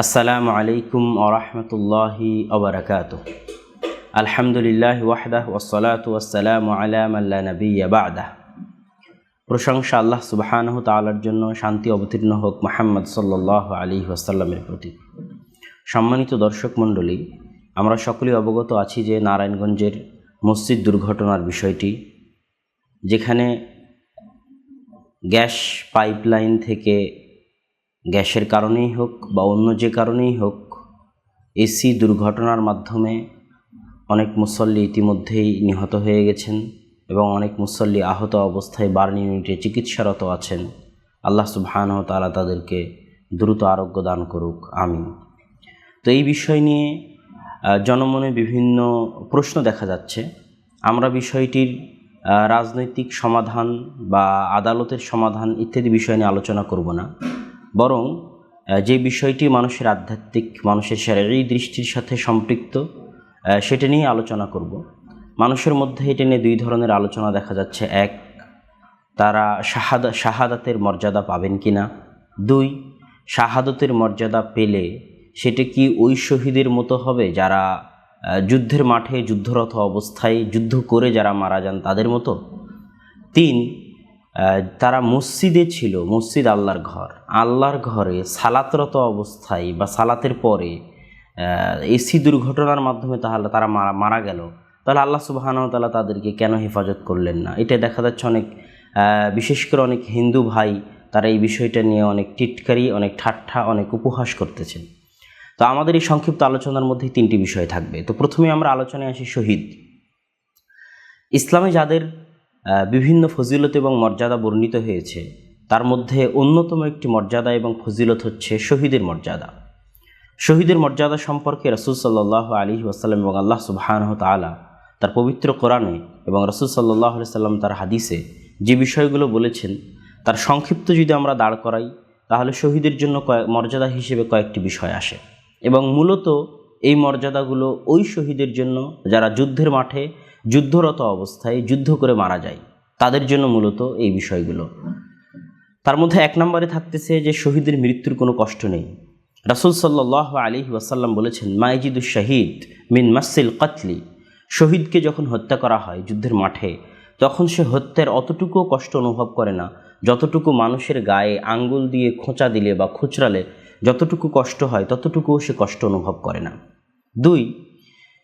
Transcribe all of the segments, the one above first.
আসসালামু আলাইকুম ওয়া রাহমাতুল্লাহি ওয়া বারাকাতুহু। আলহামদুলিল্লাহি ওয়াহদাহু ওয়াসসালাতু ওয়াসসালামু আলা মান লা নাবিয়্যা বা'দাহু। প্রশংসা আল্লাহ সুবহানাহু তাআলার জন্য, শান্তি অবতীর্ণ হোক মুহাম্মদ সাল্লাল্লাহু আলাইহি ওয়াসাল্লামের প্রতি। সম্মানিত দর্শক মণ্ডলী, আমরা সকলেই অবগত আছি যে নারায়ণগঞ্জের মসজিদ দুর্ঘটনার বিষয়টি, যেখানে গ্যাস পাইপলাইন থেকে গ্যাসের কারণেই হোক বা অন্য যে কারণেই হোক, এসি দুর্ঘটনার মাধ্যমে অনেক মুসল্লি ইতিমধ্যেই নিহত হয়ে গেছেন এবং অনেক মুসল্লি আহত অবস্থায় বার্ন ইউনিটে চিকিৎসারত আছেন। আল্লাহ সুবহানাহু ওয়া তাআলা তাদেরকে দ্রুত আরোগ্য দান করুক, আমিন। তো এই বিষয় নিয়ে জনমনে বিভিন্ন প্রশ্ন দেখা যাচ্ছে। আমরা বিষয়টির রাজনৈতিক সমাধান বা আদালতের সমাধান ইত্যাদি বিষয় নিয়ে আলোচনা করব না, বরং যে বিষয়টি মানুষের আধ্যাত্মিক, মানুষের শারঈ দৃষ্টির সাথে সম্পৃক্ত, সেটা নিয়ে আলোচনা করব। মানুষের মধ্যে এটা নিয়ে দুই ধরনের আলোচনা দেখা যাচ্ছে। এক, তারা শাহাদাতের মর্যাদা পাবেন কি না। দুই, শাহাদতের মর্যাদা পেলে সেটা কি ওই শহীদের মতো হবে যারা যুদ্ধের মাঠে যুদ্ধরত অবস্থায় যুদ্ধ করে যারা মারা যান তাদের মতো। তিন, তারা মসজিদে ছিল, মসজিদ আল্লাহর ঘর, আল্লাহর ঘরে সালাতরত অবস্থায় বা সালাতের পরে এসি দুর্ঘটনার মাধ্যমে তাহলে তারা মারা গেল, তাহলে আল্লাহ সুবহানাহু ওয়া তাআলা তাদেরকে কেন হেফাজত করলেন না। এটা দেখা যাচ্ছে অনেক, বিশেষ করে অনেক হিন্দু ভাই তারা এই বিষয়টা নিয়ে অনেক টিটকারি, অনেক ঠাট্টা, অনেক উপহাস করতেছেন। তো আমাদের এই সংক্ষিপ্ত আলোচনার মধ্যে তিনটি বিষয় থাকবে। তো প্রথমে আমরা আলোচনায় আসি শহীদ। ইসলামে যাদের বিভিন্ন ফজিলত এবং মর্যাদা বর্ণিত হয়েছে, তার মধ্যে অন্যতম একটি মর্যাদা এবং ফজিলত হচ্ছে শহীদের মর্যাদা। শহীদের মর্যাদা সম্পর্কে রাসূল সাল্লাল্লাহু আলাইহি ওয়াসাল্লাম এবং আল্লাহ সুবহানাহু ওয়া তাআলা তার পবিত্র কোরআনে এবং রাসূল সাল্লাল্লাহু আলাইহি ওয়াসাল্লাম তার হাদিসে যে বিষয়গুলো বলেছেন, তার সংক্ষিপ্ত যদি আমরা দাঁড় করাই, তাহলে শহীদের জন্য মর্যাদা হিসেবে কয়েকটি বিষয় আসে এবং মূলত এই মর্যাদাগুলো ওই শহীদের জন্য যারা যুদ্ধের মাঠে যুদ্ধরত অবস্থায় যুদ্ধ করে মারা যায়, তাদের জন্য মূলত এই বিষয়গুলো। তার মধ্যে এক নম্বরে থাকতেছে যে শহীদের মৃত্যুর কোনো কষ্ট নেই। রাসূল সাল্লাল্লাহু আলাইহি ওয়াসাল্লাম বলেছেন, মাইজিদুশ শাহিদ মিন মাসিল কাতলি। শহীদকে যখন হত্যা করা হয় যুদ্ধের মাঠে, তখন সে হত্যার অতটুকুও কষ্ট অনুভব করে না যতটুকু মানুষের গায়ে আঙ্গুল দিয়ে খোঁচা দিলে বা খুচরালে যতটুকু কষ্ট হয় ততটুকুও সে কষ্ট অনুভব করে না। দুই,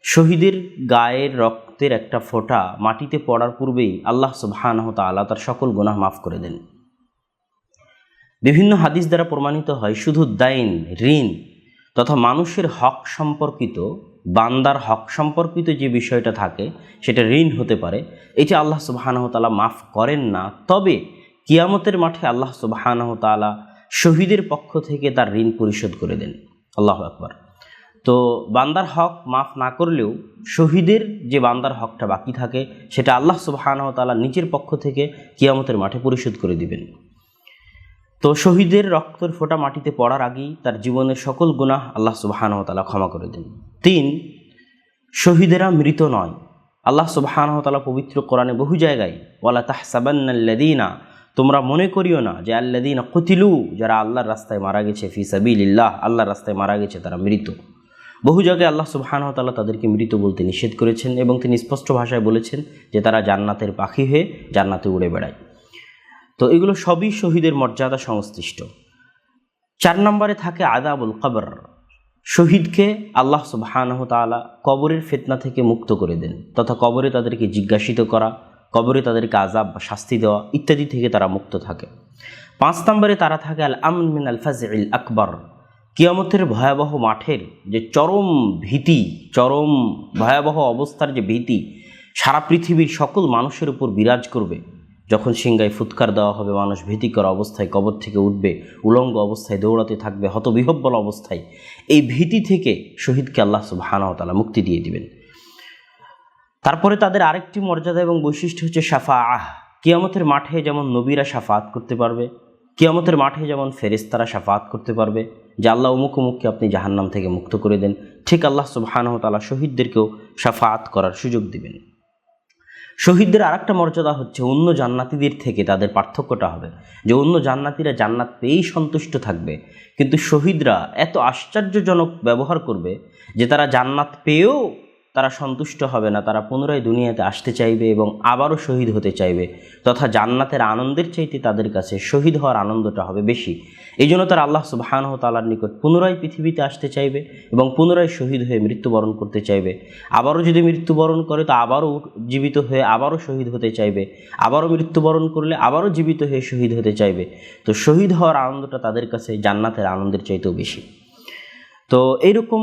শহীদের গায়ের রক্তের একটা ফোঁটা মাটিতে পড়ার পূর্বেই আল্লাহ সুবহানাহু ওয়া তাআলা তার সকল গুনাহ মাফ করে দেন। বিভিন্ন হাদিস দ্বারা প্রমাণিত হয়, শুধু দাইন, ঋণ তথা মানুষের হক সম্পর্কিত, বান্দার হক সম্পর্কিত যে বিষয়টা থাকে সেটা ঋণ হতে পারে, এটা আল্লাহ সুবহানাহু ওয়া তাআলা মাফ করেন না। তবে কিয়ামতের মাঠে আল্লাহ সুবহানাহু ওয়া তাআলা শহীদের পক্ষ থেকে তার ঋণ পরিশোধ করে দেন। আল্লাহু আকবার। তো বান্দার হক মাফ না করলেও শহীদের যে বান্দার হকটা বাকি থাকে সেটা আল্লাহ সুবহানাহু ওয়া তাআলা নিজের পক্ষ থেকে কিয়ামতের মাঠে পরিশোধ করে দিবেন। তো শহীদের রক্তের ফোঁটা মাটিতে পড়ার আগেই তার জীবনের সকল গুনাহ আল্লাহ সুবহানাহু ওয়া তাআলা ক্ষমা করে দেন। তিন, শহীদেরা মৃত নয়। আল্লাহ সুবহানাহু ওয়া তাআলা পবিত্র কোরআনে বহু জায়গায়, ওয়ালা তাহসাবান্নাল্লাযীনা, তোমরা মনে করিও না যে আল্লাযীনা কুতিলু, যারা আল্লাহর রাস্তায় মারা গেছে, ফি সাবিলিল্লাহ, আল্লাহর রাস্তায় মারা গেছে, তারা মৃত। বহু জায়গায় আল্লাহ সুবহানাহু ওয়া তাআলা তাদেরকে মৃত বলতে নিষেধ করেছেন এবং তিনি স্পষ্ট ভাষায় বলেছেন যে তারা জান্নাতের পাখি হয়ে জান্নাতে উড়ে বেড়ায়। তো এগুলো সবই শহীদের মর্যাদা সংশ্লিষ্ট। 4 নম্বরে থাকে আযাবুল কবর। শহীদকে আল্লাহ সুবহানাহু ওয়া তাআলা কবরের ফিতনা থেকে মুক্ত করে দেন, তথা কবরে তাদেরকে জিজ্ঞাসিত করা, কবরে তাদেরকে আযাব বা শাস্তি দেওয়া ইত্যাদি থেকে তারা মুক্ত থাকে। 5 নম্বরে তারা থাকে আল আমন মিন আল ফাজইল আকবর। কিয়ামতের ভয়াবহ মাঠের যে চরম ভীতি, চরম ভয়াবহ অবস্থার যে ভীতি সারা পৃথিবীর সকল মানুষের উপর বিরাজ করবে, যখন সিংহায় ফুৎকার দেওয়া হবে, মানুষ ভীতিকর অবস্থায় কবর থেকে উঠবে, উলঙ্গ অবস্থায় দৌড়াতে থাকবে, হতবিহ্বল অবস্থায়, এই ভীতি থেকে শহীদকে আল্লাহ সুবহানাহু ওয়া তাআলা মুক্তি দিয়ে দিবেন। তারপরে তাদের আরেকটি মর্যাদা এবং বৈশিষ্ট্য হচ্ছে শাফাআহ। কিয়ামতের মাঠে যেমন নবীরা শাফাত করতে পারবে, কিয়ামতের মাঠে যেমন ফেরেশতারা শাফাত করতে পারবে যে আল্লাহ অমুক অমুককে আপনি জাহান্নাম থেকে মুক্ত করে দেন, ঠিক আল্লাহ সুবহানাহু ওয়া তাআলা শহীদদেরকেও শাফাত করার সুযোগ দিবেন। শহীদদের আরেকটা মর্যাদা হচ্ছে অন্য জান্নাতীদের থেকে তাদের পার্থক্যটা হবে যে অন্য জান্নাতীরা জান্নাত পেয়েই সন্তুষ্ট থাকবে, কিন্তু শহীদরা এত আশ্চর্যজনক ব্যবহার করবে যে তারা জান্নাত পেয়েও তারা সন্তুষ্ট হবে না, তারা পুনরায় দুনিয়াতে আসতে চাইবে এবং আবারও শহীদ হতে চাইবে, তথা জান্নাতের আনন্দের চাইতে তাদের কাছে শহীদ হওয়ার আনন্দটা হবে বেশি। এই জন্য তারা আল্লাহ সুবহানাহু ওয়া তাআলার নিকট পুনরায় পৃথিবীতে আসতে চাইবে এবং পুনরায় শহীদ হয়ে মৃত্যুবরণ করতে চাইবে। আবারও যদি মৃত্যুবরণ করে তো আবারও জীবিত হয়ে আবারও শহীদ হতে চাইবে, আবারও মৃত্যুবরণ করলে আবারও জীবিত হয়ে শহীদ হতে চাইবে। তো শহীদ হওয়ার আনন্দটা তাদের কাছে জান্নাতের আনন্দের চাইতেও বেশি। তো এইরকম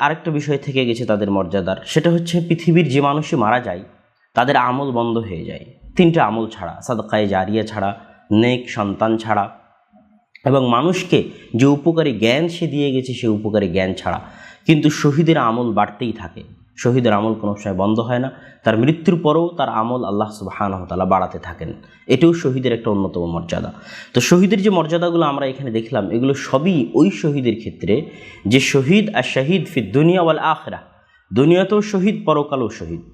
আরেকটা বিষয় থেকে গেছে তাদের মর্যাদার, সেটা হচ্ছে পৃথিবীর যে মানুষই মারা যায় তাদের আমল বন্ধ হয়ে যায় তিনটা আমল ছাড়া, সাদকায়ে জারিয়া ছাড়া, নেক সন্তান ছাড়া, এবং মানুষকে যে উপকারী জ্ঞান সে দিয়ে গেছে সে উপকারী জ্ঞান ছাড়া। কিন্তু শহীদের আমল বাড়তেই থাকে, শহীদের আমল কোনো সময় বন্ধ হয় না, তার মৃত্যুর পরেও তার আমল আল্লাহ সুবহানাহু ওয়া তাআলা বাড়াতে থাকেন। এটাও শহীদের একটা অন্যতম মর্যাদা। তো শহীদের যে মর্যাদাগুলো আমরা এখানে দেখলাম এগুলো সবই ওই শহীদের ক্ষেত্রে যে শহীদ আর শাহিদ ফি দুনিয়া ওয়াল আখিরাহ, দুনিয়াতেও শহীদ পরকালেও শহীদ।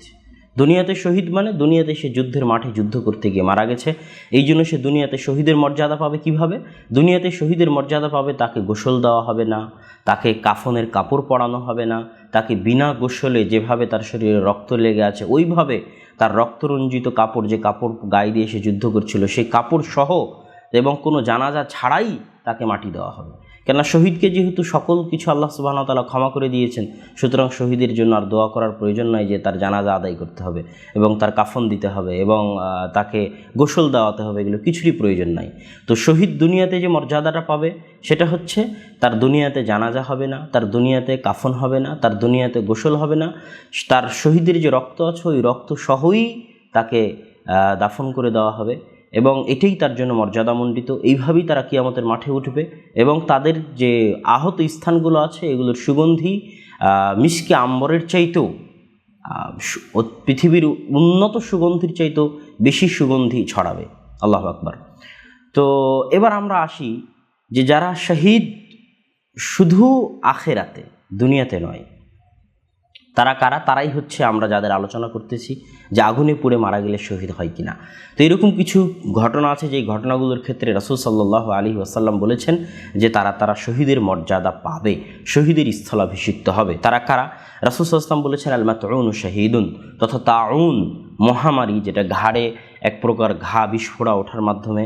দুনিয়াতে শহীদ মানে দুনিয়াতে সে যুদ্ধের মাঠে যুদ্ধ করতে গিয়ে মারা গেছে, এই জন্য সে দুনিয়াতে শহীদের মর্যাদা পাবে। কিভাবে দুনিয়াতে শহীদের মর্যাদা পাবে? তাকে গোসল দেওয়া হবে না, তাকে কাফনের কাপড় পরানো হবে না, তাকে বিনা গোসলে যেভাবে তার শরীরে রক্ত লেগে আছে ওইভাবে তার রক্তরঞ্জিত কাপড়, যে কাপড় গায়ে দিয়ে সে যুদ্ধ করছিল সেই কাপড় সহ এবং কোনো জানাজা ছাড়াই তাকে মাটি দেওয়া হবে। কেননা শহীদকে যেহেতু সকল কিছু আল্লাহ সুবহানাহু ওয়া তাআলা ক্ষমা করে দিয়েছেন, সুতরাং শহীদের জন্য আর দোয়া করার প্রয়োজন নয় যে তার জানাজা আদায় করতে হবে এবং তার কাফন দিতে হবে এবং তাকে গোসল দেওয়াতে হবে, এগুলো কিছুরই প্রয়োজন নাই। তো শহীদ দুনিয়াতে যে মর্যাদাটা পাবে সেটা হচ্ছে তার দুনিয়াতে জানাজা হবে না, তার দুনিয়াতে কাফন হবে না, তার দুনিয়াতে গোসল হবে না, তার শহীদের যে রক্ত আছে ওই রক্ত সহই তাকে দাফন করে দেওয়া হবে এবং এটাই তার জন্য মর্যাদামণ্ডিত। এইভাবেই তারা কিয়ামতের মাঠে উঠবে এবং তাদের যে আহত স্থানগুলো আছে এগুলোর সুগন্ধি মিশকে আম্বরের চাইতেও, পৃথিবীর উন্নত সুগন্ধির চাইতেও বেশি সুগন্ধি ছড়াবে। আল্লাহু আকবার। তো এবার আমরা আসি যে যারা শহীদ শুধু আখেরাতে, দুনিয়াতে নয়, তারা কারা? তারাই হচ্ছে আমরা যাদের আলোচনা করতেছি যে আগুনে পুড়ে মারা গেলে শহীদ হয় কিনা। তো এরকম কিছু ঘটনা আছে যেই ঘটনাগুলোর ক্ষেত্রে রাসূল সাল্লাল্লাহু আলাইহি ওয়াসাল্লাম বলেছেন যে তারা শহীদের মর্যাদা পাবে, শহীদের স্থলাভিষিক্ত হবে। তারা কারা? রাসূল সাল্লাল্লাহু আলাইহি ওয়াসাল্লাম বলেছেন আল মাতউন শাহীদুন, তথা তাউন মহামারী, যেটা ঘাড়ে এক প্রকার ঘা বিস্ফোরা ওঠার মাধ্যমে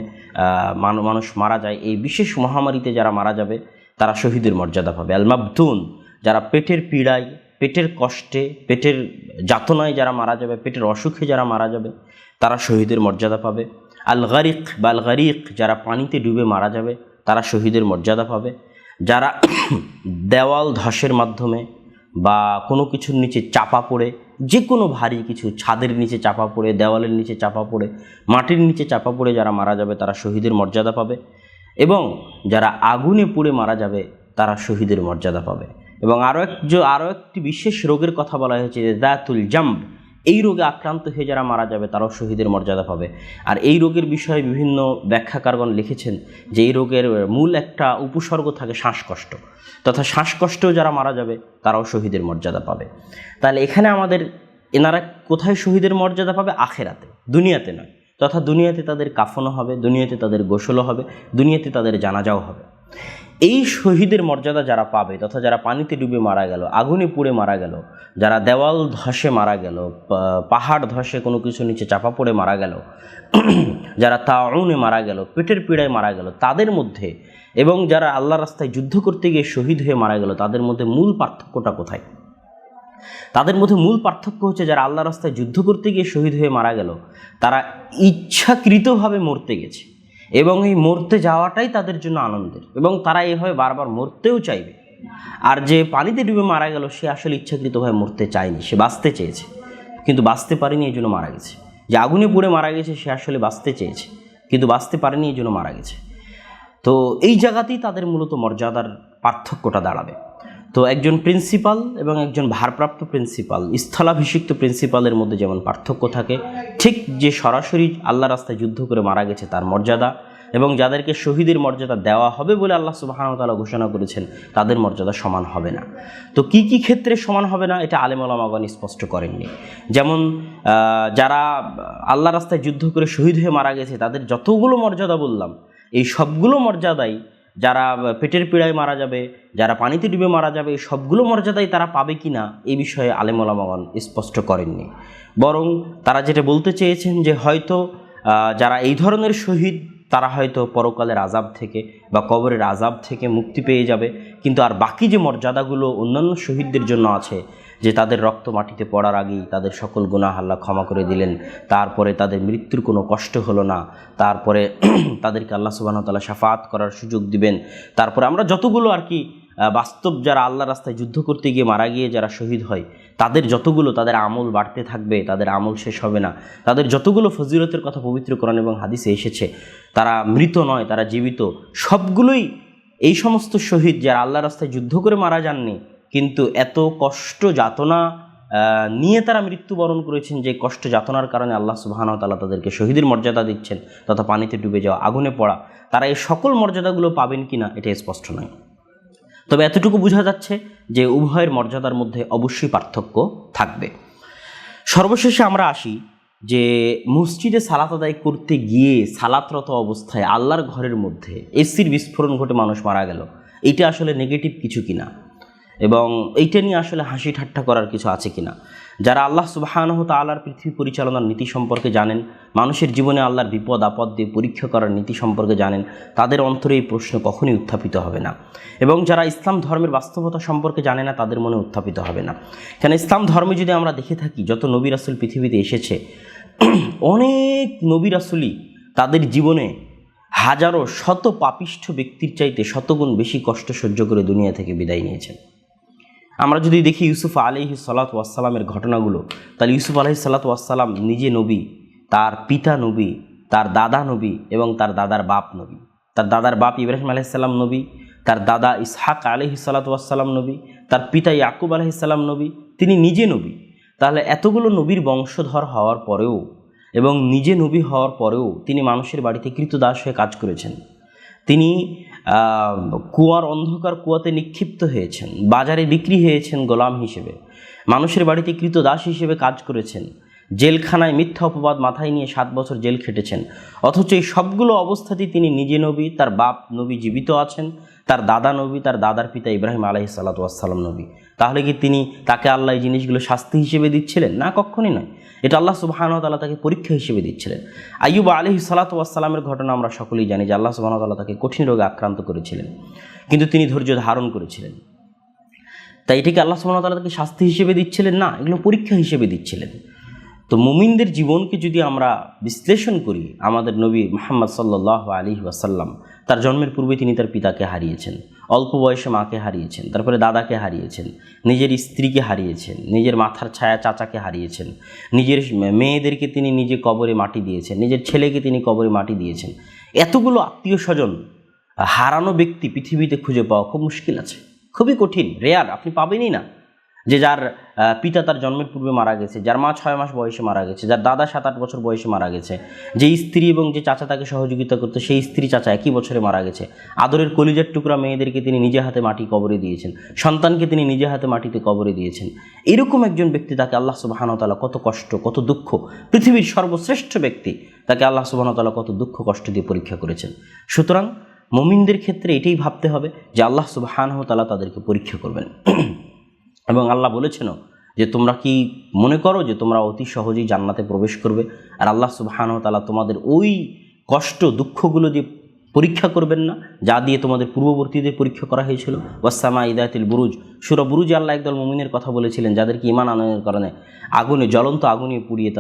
মানুষ মারা যায়, এই বিশেষ মহামারীতে যারা মারা যাবে তারা শহীদের মর্যাদা পাবে। আল মাবতুন, যারা পেটের পীড়ায়, পেটের কষ্টে, পেটের যাতনায় যারা মারা যাবে, পেটের অসুখে যারা মারা যাবে তারা শহীদের মর্যাদা পাবে। আল গারিক বা আল গারিক, যারা পানিতে ডুবে মারা যাবে তারা শহীদের মর্যাদা পাবে। যারা দেওয়াল ধসের মাধ্যমে বা কোনো কিছুর নিচে চাপা পড়ে, যে কোনো ভারী কিছু ছাদের নিচে চাপা পড়ে, দেওয়ালের নিচে চাপা পড়ে, মাটির নিচে চাপা পড়ে যারা মারা যাবে তারা শহীদের মর্যাদা পাবে। এবং যারা আগুনে পুড়ে মারা যাবে তারা শহীদের মর্যাদা পাবে। এবং আরও একটি বিশেষ রোগের কথা বলা হয়েছে যে দাতুল জাম্ব, এই রোগে আক্রান্ত হয়ে যারা মারা যাবে তারাও শহীদের মর্যাদা পাবে। আর এই রোগের বিষয়ে বিভিন্ন ব্যাখ্যাকারগণ লিখেছেন যে এই রোগের মূল একটা উপসর্গ থাকে শ্বাসকষ্ট, তথা শ্বাসকষ্টেও যারা মারা যাবে তারাও শহীদের মর্যাদা পাবে। তাহলে এখানে এনারা কোথায় শহীদের মর্যাদা পাবে? আখেরাতে, দুনিয়াতে নয়। তথা দুনিয়াতে তাদের কাফনও হবে, দুনিয়াতে তাদের গোসলও হবে, দুনিয়াতে তাদের জানাজাও হবে। এই শহীদের মর্যাদা যারা পাবে, তথা যারা পানিতে ডুবে মারা গেল, আগুনে পুড়ে মারা গেল, যারা দেওয়াল ধসে মারা গেল, পাহাড় ধসে কোনো কিছু নিচে চাপা পড়ে মারা গেল, যারা তাউনে মারা গেল, পেটের পীড়ায় মারা গেল, তাদের মধ্যে এবং যারা আল্লাহর রাস্তায় যুদ্ধ করতে গিয়ে শহীদ হয়ে মারা গেল, তাদের মধ্যে মূল পার্থক্যটা কোথায়? তাদের মধ্যে মূল পার্থক্য হচ্ছে যারা আল্লাহর রাস্তায় যুদ্ধ করতে গিয়ে শহীদ হয়ে মারা গেল তারা ইচ্ছাকৃতভাবে মরতে গেছে এবং এই মরতে যাওয়াটাই তাদের জন্য আনন্দের এবং তারা এভাবে বারবার মরতেও চাইবে। আর যে পানিতে ডুবে মারা গেল সে আসলে ইচ্ছাকৃতভাবে মরতে চায়নি, সে বাঁচতে চেয়েছে কিন্তু বাঁচতে পারেনি, এই জন্য মারা গেছে। যে আগুনে পুড়ে মারা গেছে সে আসলে বাঁচতে চেয়েছে কিন্তু বাঁচতে পারেনি, এই জন্য মারা গেছে। তো এই জায়গাতেই তাদের মূলত মর্যাদার পার্থক্যটা দাঁড়াবে। তো একজন প্রিন্সিপাল এবং একজন ভারপ্রাপ্ত প্রিন্সিপাল, স্থলাভিষিক্ত প্রিন্সিপালের মধ্যে যেমন পার্থক্য থাকে, ঠিক যে সরাসরি আল্লাহ রাস্তায় যুদ্ধ করে মারা গেছে তার মর্যাদা, এবং যাদেরকে শহীদের মর্যাদা দেওয়া হবে বলে আল্লাহ সুবহানাহু ওয়া তাআলা ঘোষণা করেছেন তাদের মর্যাদা সমান হবে না। তো কি কি ক্ষেত্রে সমান হবে না এটা আলেম ওলামাগণ স্পষ্ট করেননি। যেমন যারা আল্লাহ রাস্তায় যুদ্ধ করে শহীদ হয়ে মারা গেছে তাদের যতগুলো মর্যাদা বললাম, এই সবগুলো মর্যাদাই যারা পেটের পীড়ায় মারা যাবে, যারা পানিতে ডুবে মারা যাবে, এই সবগুলো মর্যাদাই তারা পাবে কি না এই বিষয়ে আলেম ওলামাগণ স্পষ্ট করেননি। বরং তারা যেটা বলতে চেয়েছেন যে হয়তো যারা এই ধরনের শহীদ তারা হয়তো পরকালের আযাব থেকে বা কবরের আযাব থেকে মুক্তি পেয়ে যাবে, কিন্তু আর বাকি যে মর্যাদাগুলো অন্যান্য শহীদদের জন্য আছে, যে তাদের রক্ত মাটিতে পড়ার আগেই তাদের সকল গুনাহ আল্লাহ ক্ষমা করে দিলেন, তারপরে তাদের মৃত্যুর কোনো কষ্ট হলো না, তারপরে তাদেরকে আল্লাহ সুবহানাহু ওয়া তাআলা শাফাআত করার সুযোগ দিবেন, তারপরে আমরা যতগুলো আর কি বাস্তব যারা আল্লাহ রাস্তায় যুদ্ধ করতে গিয়ে মারা গিয়ে যারা শহীদ হয় তাদের যতগুলো তাদের আমল বাড়তে থাকবে, তাদের আমল শেষ হবে না, তাদের যতগুলো ফজিলতের কথা পবিত্র কোরআন এবং হাদিসে এসেছে, তারা মৃত নয়, তারা জীবিত, সবগুলোই এই সমস্ত শহীদ যারা আল্লাহ রাস্তায় যুদ্ধ করে মারা যাননি কিন্তু এত কষ্ট যাতনা নিয়ে তারা মৃত্যুবরণ করেছেন, যে কষ্ট যাতনার কারণে আল্লাহ সুবহানাহু ওয়া তাআলা তাদেরকে শহীদের মর্যাদা দিচ্ছেন তথা পানিতে ডুবে যাওয়া, আগুনে পড়া, তারা এই সকল মর্যাদাগুলো পাবেন কিনা এটা স্পষ্ট নয়। তবে এতটুকু বোঝা যাচ্ছে যে উভয়ের মর্যাদার মধ্যে অবশ্যই পার্থক্য থাকবে। সর্বশেষে আমরা আসি যে মসজিদে সালাত আদায় করতে গিয়ে সালাতরত অবস্থায় আল্লাহর ঘরের মধ্যে এসির বিস্ফোরণ ঘটে মানুষ মারা গেল, এটা আসলে নেগেটিভ কিছু কিনা এবং এইটা নিয়ে আসলে হাসি ঠাট্টা করার কিছু আছে কিনা। যারা আল্লাহ সুবহানাহু ওয়া তাআলার পৃথিবী পরিচালনার নীতি সম্পর্কে জানেন, মানুষের জীবনে আল্লাহর বিপদ আপদ দিয়ে পরীক্ষা করার নীতি সম্পর্কে জানেন, তাদের অন্তরে এই প্রশ্ন কখনোই উত্থাপিত হবে না। এবং যারা ইসলাম ধর্মের বাস্তবতা সম্পর্কে জানে না তাদের মনে উত্থাপিত হবে না। কেন ইসলাম ধর্মে যদি আমরা দেখে থাকি যত নবী রাসূল পৃথিবীতে এসেছে, অনেক নবী রাসূলই তাদের জীবনে হাজারো শত পাপিষ্ঠ ব্যক্তির চাইতে শতগুণ বেশি কষ্ট সহ্য করে দুনিয়া থেকে বিদায় নিয়েছেন। আমরা যদি দেখি ইউসুফ আলাইহিস সালাতু ওয়াস সালামের ঘটনাগুলো, তাহলে ইউসুফ আলাইহিস সালাতু ওয়াস সালাম নিজে নবী, তার পিতা নবী, তার দাদা নবী এবং তার দাদার বাপ নবী। তার দাদার বাপ ইব্রাহিম আলাইহিস সালাম নবী, তার দাদা ইসহাক আলাইহিস সালাতু ওয়াস সালাম নবী, তার পিতা ইয়াকুব আলাইহিস সালাম নবী, তিনি নিজে নবী। তাহলে এতগুলো নবীর বংশধর হওয়ার পরেও এবং নিজে নবী হওয়ার পরেও তিনি মানুষের বাড়িতে কৃতদাস হয়ে কাজ করেছেন। তিনি কুয়ার অন্ধকার কুয়াতে নিক্ষিপ্ত হয়েছেন, বাজারে বিক্রি হয়েছেন গোলাম হিসেবে, মানুষের বাড়িতে কৃতদাস হিসেবে কাজ করেছেন, জেলখানায় মিথ্যা অপবাদ মাথায় নিয়ে 7 বছর জেল খেটেছেন। অথচ এই সবগুলো অবস্থাতেই তিনি নিজে নবী, তার বাপ নবী জীবিত আছেন, তার দাদা নবী, তার দাদার পিতা ইব্রাহিম আলাইহিস সালাতু ওয়াস সালাম নবী। তাহলে কি তাকে আল্লাহ এই জিনিসগুলো শাস্তি হিসেবে দিচ্ছিলেন? না, কখনই নয়। এটা আল্লাহ সুবহানাহু ওয়া তাআলা তাকে পরীক্ষা হিসেবে দিচ্ছিলেন। আইয়ুব আলাইহিস সালাতু ওয়াস সালামের ঘটনা আমরা সকলেই জানি যে আল্লাহ সুবহানাহু ওয়া তাআলা তাকে কঠিন রোগে আক্রান্ত করেছিলেন, কিন্তু তিনি ধৈর্য ধারণ করেছিলেন। তাই এটিকে আল্লাহ সুবহানাহু ওয়া তাআলা তাকে শাস্তি হিসেবে দিচ্ছিলেন না, এগুলো পরীক্ষা হিসেবে দিচ্ছিলেন। তো মুমিনদের জীবনকে যদি আমরা বিশ্লেষণ করি, আমাদের নবী মুহাম্মদ সাল্লাল্লাহু আলাইহি ওয়াসাল্লাম তার জন্মের পূর্বে তিনি তার পিতাকে হারিয়েছেন, অল্প বয়সে মাকে হারিয়েছেন, তারপরে দাদাকে হারিয়েছেন, নিজের স্ত্রীকে হারিয়েছেন, নিজের মাথার ছায়া চাচাকে হারিয়েছেন, নিজের মেয়েদেরকে তিনি নিজে কবরে মাটি দিয়েছেন, নিজের ছেলেকে তিনি কবরে মাটি দিয়েছেন। এতগুলো আত্মীয় স্বজন হারানো ব্যক্তি পৃথিবীতে খুঁজে পাওয়া খুব মুশকিল আছে, খুবই কঠিন, রেয়ার, আপনি পাবেনই না। যে যার পিতা তার জন্মের পূর্বে মারা গেছে, যার মা 6 মাস বয়সে মারা গেছে, যার দাদা 7-8 বছর বয়সে মারা গেছে, যে স্ত্রী এবং যে চাচা তাকে সহযোগিতা করতো সেই স্ত্রী চাচা একই বছরে মারা গেছে, আদরের কলিজার টুকরা মেয়েদেরকে তিনি নিজে হাতে মাটি কবরে দিয়েছেন, সন্তানকে তিনি নিজে হাতে মাটিতে কবরে দিয়েছেন। এরকম একজন ব্যক্তি, তাকে আল্লাহ সুবহানাহু ওয়া তাআলা কত কষ্ট, কত দুঃখ, পৃথিবীর সর্বশ্রেষ্ঠ ব্যক্তি, তাকে আল্লাহ সুবহানাহু ওয়া তাআলা কত দুঃখ কষ্ট দিয়ে পরীক্ষা করেছেন। সুতরাং মুমিনদের ক্ষেত্রে এটাই ভাবতে হবে যে আল্লাহ সুবহানাহু ওয়া তাআলা তাদেরকে পরীক্ষা করবেন। এবং আল্লাহ বলেছেন যে তোমরা কি মনে করো যে তোমরা অতি সহজেই জান্নাতে প্রবেশ করবে, আর আল্লাহ সুবহানাহু ওয়া তাআলা তোমাদের ওই কষ্ট দুঃখগুলো দিয়ে পরীক্ষা করবেন না যা দিয়ে তোমাদের পূর্ববর্তীদের পরীক্ষা করা হয়েছিল। ওয়াসসামাই যাতিল বুরুজ, সূরা বুরুজে আল্লাহ একদল মুমিনের কথা বলেছিলেন যাদেরকে ঈমান আনয়নের কারণে আগুনে, জ্বলন্ত আগুনে পুড়িয়ে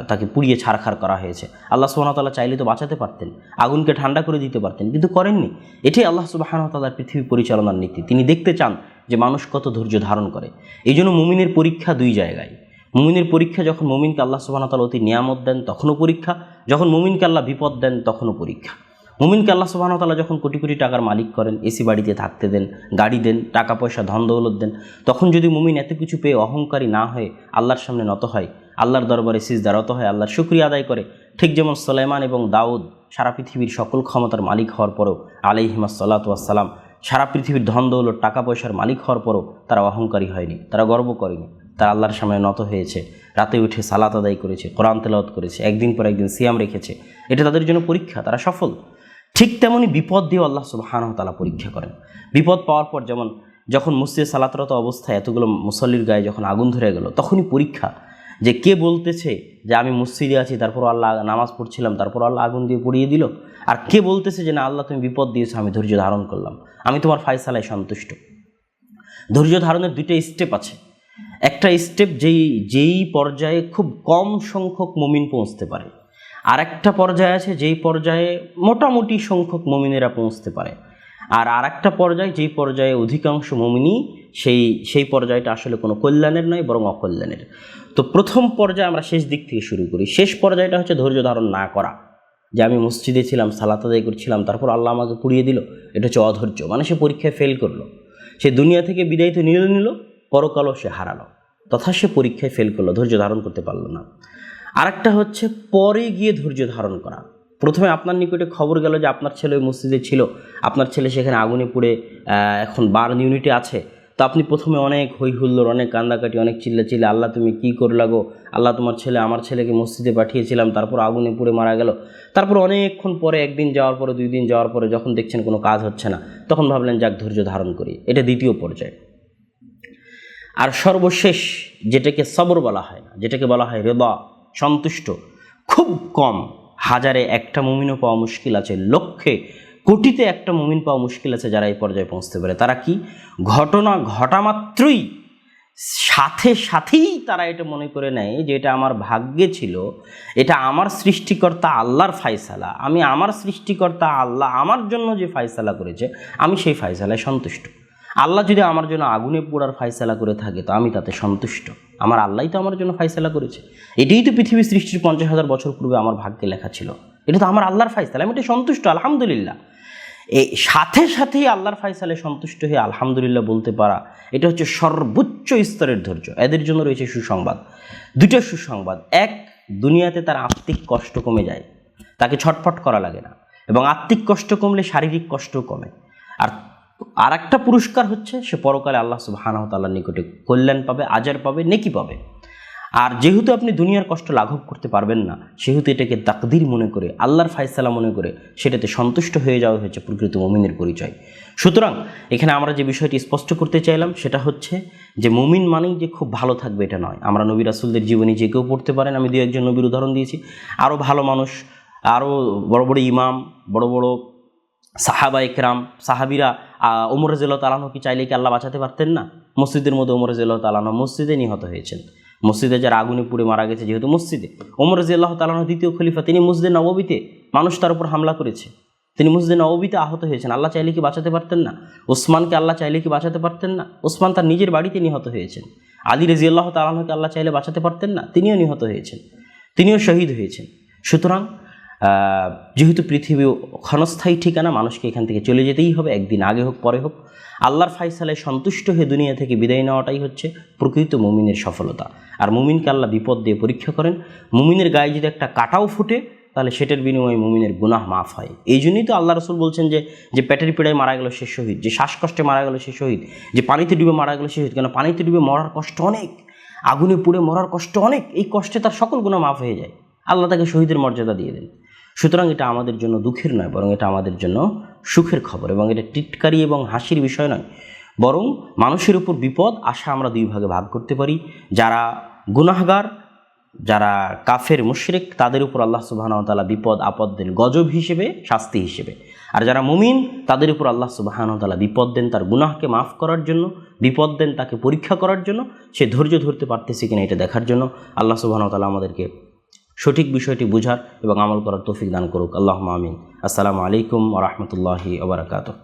তাকে পুড়িয়ে ছারখার করা হয়েছে। আল্লাহ সুবহানাহু ওয়া তাআলা চাইলে তো বাঁচাতে পারতেন, আগুনকে ঠান্ডা করে দিতে পারতেন, কিন্তু করেননি। এটাই আল্লাহ সুবহানাহু ওয়া তাআলার পৃথিবী পরিচালনার নীতি। তিনি দেখতে চান যে মানুষ কত ধৈর্য ধারণ করে। এই জন্য মুমিনের পরীক্ষা দুই জায়গায়। মুমিনের পরীক্ষা যখন মুমিনকে আল্লাহ সুবহানাহু ওয়া তাআলা অতি নিয়ামত দেন তখনও পরীক্ষা, যখন মুমিনকে আল্লাহ বিপদ দেন তখনও পরীক্ষা। মুমিনকে আল্লাহ সুবহানাহু ওয়া তাআলা যখন কোটি কোটি টাকার মালিক করেন, এসি বাড়িতে থাকতে দেন, গাড়ি দেন, টাকা পয়সা ধন দৌলত দেন, তখন যদি মুমিন এত কিছু পেয়ে অহংকারী না হয়ে আল্লাহর সামনে নত হয়, আল্লাহর দরবারে সিজদারত হয়, আল্লাহর শুকরিয়া আদায় করে, ঠিক যেমন সুলাইমান এবং দাউদ সারা পৃথিবীর সকল ক্ষমতার মালিক হওয়ার পরেও আলাইহিমাসসালাতু ওয়াসসালাম সারা পৃথিবীর ধন দৌলত টাকা পয়সার মালিক হওয়ার পরও তারা অহংকারী হয়নি, তারা গর্ব করেনি, তারা আল্লাহর সামনে নত হয়েছে, রাতে উঠে সালাত আদায় করেছে, কোরআন তেলাওয়াত করেছে, একদিন পর একদিন সিয়াম রেখেছে। এটা তাদের জন্য পরীক্ষা, তারা সফল। ঠিক তেমনই বিপদ দিয়েও আল্লাহ সুবহানাহু ওয়া তাআলা পরীক্ষা করেন। বিপদ পাওয়ার পর যেমন যখন মসজিদে সালাতরত অবস্থায় এতগুলো মুসল্লির গায়ে যখন আগুন ধরে গেল, তখনই পরীক্ষা যে কে বলতেছে যে আমি মসজিদে আছি, তারপর আল্লাহ নামাজ পড়ছিলাম, তারপর আল্লাহ আগুন দিয়ে পুড়িয়ে দিল, আর কে বলতেছে যে না আল্লাহ তুমি বিপদ দিয়েছো, আমি ধৈর্য ধারণ করলাম, আমি তোমার ফায়সালায় সন্তুষ্ট। ধৈর্য ধারণের দুইটা স্টেপ আছে। একটা স্টেপ যেই পর্যায়ে খুব কম সংখ্যক মুমিন পৌঁছতে পারে, আর একটা পর্যায়ে আছে যেই পর্যায়ে মোটামুটি সংখ্যক মুমিনেরা পৌঁছতে পারে, আর আরেকটা পর্যায়ে যেই পর্যায়ে অধিকাংশ মুমিনই সেই পর্যায়টা আসলে কোনো কল্যাণের নয়, বরং অকল্যাণের। তো প্রথম পর্যায়ে আমরা শেষ দিক থেকে শুরু করি। শেষ পর্যায়টা হচ্ছে ধৈর্য ধারণ না করা, যে আমি মসজিদে ছিলাম, সালাত আদায় করছিলাম, তারপর আল্লাহ আমাকে পুড়িয়ে দিল, এটা হচ্ছে অধৈর্য। মানে সে পরীক্ষায় ফেল করলো, সে দুনিয়া থেকে বিদায় তো নিল, পরকালও সে হারালো, তথা সে পরীক্ষায় ফেল করলো, ধৈর্য ধারণ করতে পারলো না। আরেকটা হচ্ছে পরে গিয়ে ধৈর্য ধারণ করা। প্রথমে আপনার নিকটে খবর গেল যে আপনার ছেলে ওই মসজিদে ছিল, আপনার ছেলে সেখানে আগুনে পুড়ে এখন বার্ন ইউনিটে আছে, তো আপনি প্রথমে অনেক হই হুল্লোড়, অনেক কান্দাকাটি, অনেক চিল্লা আল্লাহ তুমি কী করলা গো, আল্লাহ আমার ছেলেকে মসজিদে পাঠিয়েছিলাম, তারপর আগুনে পুড়ে মারা গেল। তারপর অনেকক্ষণ পরে, একদিন যাওয়ার পরে, 2 দিন যাওয়ার পরে যখন দেখছেন কোনো কাজ হচ্ছে না, তখন ভাবলেন যাক ধৈর্য ধারণ করি। এটা দ্বিতীয় পর্যায়। আর সর্বশেষ যেটাকে সবর বলা হয় না, যেটাকে বলা হয় রিদা, সন্তুষ্ট, খুব কম, হাজারে একটা মুমিনও পাওয়া মুশকিল আছে, লক্ষে কোটিতে একটা মুমিন পাওয়া মুশকিল আছে যারা এই পর্যায়ে পৌঁছতে পারে। তারা কি ঘটনা ঘটা মাত্রই সাথেই তারা এটা মনে করে নেয় যে এটা আমার ভাগ্যে ছিল, এটা আমার সৃষ্টিকর্তা আল্লাহর ফায়সালা, আমি আমার সৃষ্টিকর্তা আল্লাহ আমার জন্য যে ফায়সালা করেছে আমি সেই ফায়সালায় সন্তুষ্ট। আল্লাহ যদি আমার জন্য আগুনে পোড়ার ফায়সালা করে থাকে তো আমি তাতে সন্তুষ্ট, আমার আল্লাহই তো আমার জন্য ফায়সালা করেছে, এটাই তো পৃথিবী সৃষ্টির 50,000 বছর পূর্বে আমার ভাগ্যে লেখা ছিল, এটা তো আমার আল্লাহর ফায়সালা, আমি এটা সন্তুষ্ট, আলহামদুলিল্লাহ। এই সাথেই আল্লাহর ফায়সালায় সন্তুষ্ট হয়ে আলহামদুলিল্লাহ বলতে পারা, এটা হচ্ছে সর্বোচ্চ স্তরের ধৈর্য। এদের জন্য রয়েছে সুসংবাদ, 2টা সুসংবাদ। এক, দুনিয়াতে তার আত্মিক কষ্ট কমে যায়, তাকে ছটফট করা লাগে না, এবং আত্মিক কষ্ট কমলে শারীরিক কষ্টও কমে। আর একটা পুরস্কার হচ্ছে সে পরকালে আল্লাহ সুবহানাহু ওয়া তাআলার নিকটে কল্যাণ পাবে, আজার পাবে, নেকি পাবে। আর যেহেতু আপনি দুনিয়ার কষ্ট লাঘব করতে পারবেন না, সেহেতু এটাকে তাকদীর মনে করে, আল্লাহর ফায়সালা মনে করে সেটাতে সন্তুষ্ট হয়ে যাওয়া হচ্ছে প্রকৃত মুমিনের পরিচয়। সুতরাং এখানে আমরা যে বিষয়টি স্পষ্ট করতে চাইলাম সেটা হচ্ছে যে মুমিন মানেই যে খুব ভালো থাকবে এটা নয়। আমরা নবী রাসূলদের জীবনী যে কেউ পড়তে পারেন, আমি 2-1 নবীর উদাহরণ দিয়েছি, আরও ভালো মানুষ, আরও বড় বড় ইমাম, বড় বড় সাহাবায়ে কেরাম, সাহাবীরা, ওমর রাদিয়াল্লাহু তাআলা কি চাইলে কি আল্লাহ বাঁচাতে পারতেন না? মসজিদের মধ্যে ওমর রাদিয়াল্লাহু তাআলা মসজিদে নিহত হয়েছেন, মসজিদে যারা আগুনে পুড়ে মারা গেছে যেহেতু মসজিদে। ওমর রাদিয়াল্লাহু তাআলা দ্বিতীয় খলিফা, তিনি মসজিদে নববীতে মানুষ তার উপর হামলা করেছে, তিনি মসজিদে নববীতে আহত হয়েছেন, আল্লাহ চাইলে কি বাঁচাতে পারতেন না? ওসমানকে আল্লাহ চাইলে কি বাঁচাতে পারতেন না? ওসমান তার নিজের বাড়িতে নিহত হয়েছেন। আলী রাদিয়াল্লাহু তাআলাকে আল্লাহ চাইলে বাঁচাতে পারতেন না? তিনিও নিহত হয়েছেন, তিনিও শহীদ হয়েছেন। সুতরাং যেহেতু পৃথিবী ক্ষণস্থায়ী ঠিকানা, মানুষকে এখান থেকে চলে যেতেই হবে, একদিন আগে হোক পরে হোক। আল্লাহর ফায়সালায় সন্তুষ্ট হয়ে দুনিয়া থেকে বিদায় নেওয়াটাই হচ্ছে প্রকৃত মুমিনের সফলতা। আর মুমিনকে আল্লাহ বিপদ দিয়ে পরীক্ষা করেন। মুমিনের গায়ে যদি একটা কাঁটাও ফুটে তাহলে সেটার বিনিময়ে মুমিনের গুনাহ মাফ হয়। এই জন্যই তো আল্লাহ রাসূল বলছেন যে পেটের পীড়ায় মারা গেল সে শহীদ, যে শ্বাসকষ্টে মারা গেল সে শহীদ, যে পানিতে ডুবে মারা গেল সে শহীদ। কেন? পানিতে ডুবে মরার কষ্ট অনেক, আগুনে পুড়ে মরার কষ্ট অনেক, এই কষ্টে তার সকল গুনাহ মাফ হয়ে যায়, আল্লাহ তাকে শহীদের মর্যাদা দিয়ে দেন। সুতরাং এটা আমাদের জন্য দুঃখের নয়, বরং এটা আমাদের জন্য সুখের খবর, এবং এটা টিটকারি এবং হাসির বিষয় নয়, বরং মানুষের উপর বিপদ আসা আমরা 2 ভাগে ভাগ করতে পারি। যারা গুনাহগার, যারা কাফের মুশরিক, তাদের উপর আল্লাহ সুবহানাহু ওয়া তাআলা বিপদ আপদ দেন গজব হিসেবে, শাস্তি হিসেবে। আর যারা মুমিন তাদের উপর আল্লাহ সুবহানাহু ওয়া তাআলা বিপদ দেন তার গুনাহকে মাফ করার জন্য, বিপদ দেন তাকে পরীক্ষা করার জন্য, সে ধৈর্য ধরতে পারতেছে কিনা এটা দেখার জন্য। আল্লাহ সুবহানাহু ওয়া তাআলা আমাদেরকে সঠিক বিষয়টি বুঝার এবং আমল করার তৌফিক দান করুক। আল্লাহুম্মা আমিন। আসসালামু আলাইকুম ওয়া রাহমাতুল্লাহি ওয়া বারাকাতুহু।